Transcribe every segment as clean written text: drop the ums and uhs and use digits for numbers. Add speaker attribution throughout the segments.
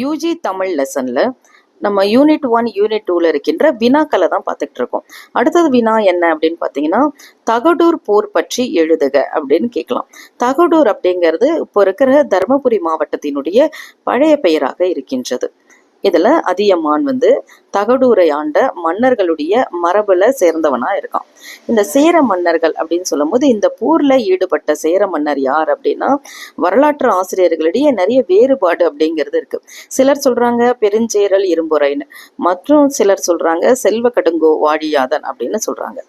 Speaker 1: UG Tamil லெசன்ல நம்ம unit 1 unit 2ல இருக்கின்ற வினாக்களை தான் பார்த்துட்டு இருக்கோம். அடுத்தது வினா என்ன அப்படின்னு பார்த்தீங்கன்னா, தகடூர் போர் பற்றி எழுதுக அப்படின்னு கேட்கலாம். தகடூர் அப்படிங்கிறது இப்போ இருக்கிற தருமபுரி மாவட்டத்தினுடைய பழைய பெயராக இருக்கின்றது. இதுல அதியமான் தகடூரை ஆண்ட மன்னர்களுடைய மரபுல சேர்ந்தவனா இருக்கான். இந்த சேர மன்னர்கள் அப்படின்னு சொல்லும் போது இந்த போர்ல ஈடுபட்ட சேர மன்னர் யார் அப்படின்னா, வரலாற்று ஆசிரியர்களிடையே நிறைய வேறுபாடு அப்படிங்கிறது இருக்கு. சிலர் சொல்றாங்க பெருஞ்சேரல் இரும்புரைன்னு, மற்றும் சிலர் சொல்றாங்க செல்வ கடுங்கோ வாழியாதன் அப்படின்னு சொல்றாங்க.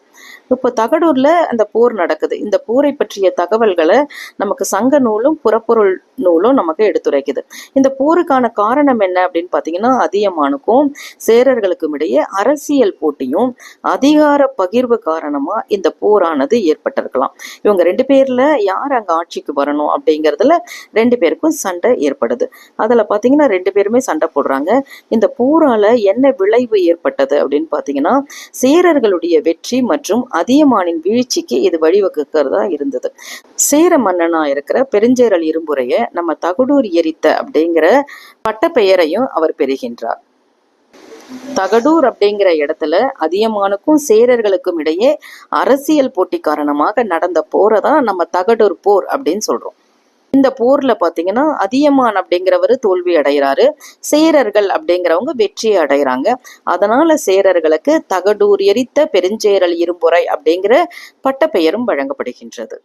Speaker 1: இப்போ தகடூர்ல அந்த போர் நடக்குது. இந்த போரை பற்றிய தகவல்களை நமக்கு சங்க நூலும் புறப்பொருள் நூலும் நமக்கு எடுத்துரைக்குது. இந்த போருக்கான காரணம் என்ன அப்படின்னு பார்த்தீங்கன்னா, அதியமானுக்கும் சேரர்களுக்கும் இடையே அரசியல் போட்டியும் அதிகார பகிர்வு காரணமா இந்த போரானது ஏற்பட்டிருக்கலாம். இவங்க 2 பேர்ல யார் அங்க ஆட்சிக்கு வரணும் அப்படிங்கிறதுல 2 பேருக்கும் சண்டை ஏற்படுது. அதுல பாத்தீங்கன்னா 2 பேருமே சண்டை போடுறாங்க. இந்த போரால என்ன விளைவு ஏற்பட்டது அப்படின்னு பாத்தீங்கன்னா, சேரர்களுடைய வெற்றி மற்றும் அதியமானின் வீழ்ச்சிக்கு இது வழிவகுக்கிறதா இருந்தது. சேர மன்னனா இருக்கிற பெருஞ்சேரல் இரும்புரைய நம்ம தகடூர் எரித்த அப்படிங்கிற பட்டப்பெயரையும் அவர் பெறுகின்றார். தகடூர் அப்படிங்கிற இடத்துல அதியமானுக்கும் சேரர்களுக்கும் இடையே அரசியல் போட்டி காரணமாக நடந்த போரை தான் நம்ம தகடூர் போர் அப்படின்னு சொல்றோம். இந்த போர்ல பாத்தீங்கன்னா அதியமான் அப்படிங்கிறவரு தோல்வி அடைகிறாரு, சேரர்கள் அப்படிங்கிறவங்க வெற்றி அடைகிறாங்க. அதனால சேரர்களுக்கு தகடூர் எரித்த பெருஞ்சேரல் இரும்புரை அப்படிங்கிற பட்டப்பெயரும் வழங்கப்படுகின்றது.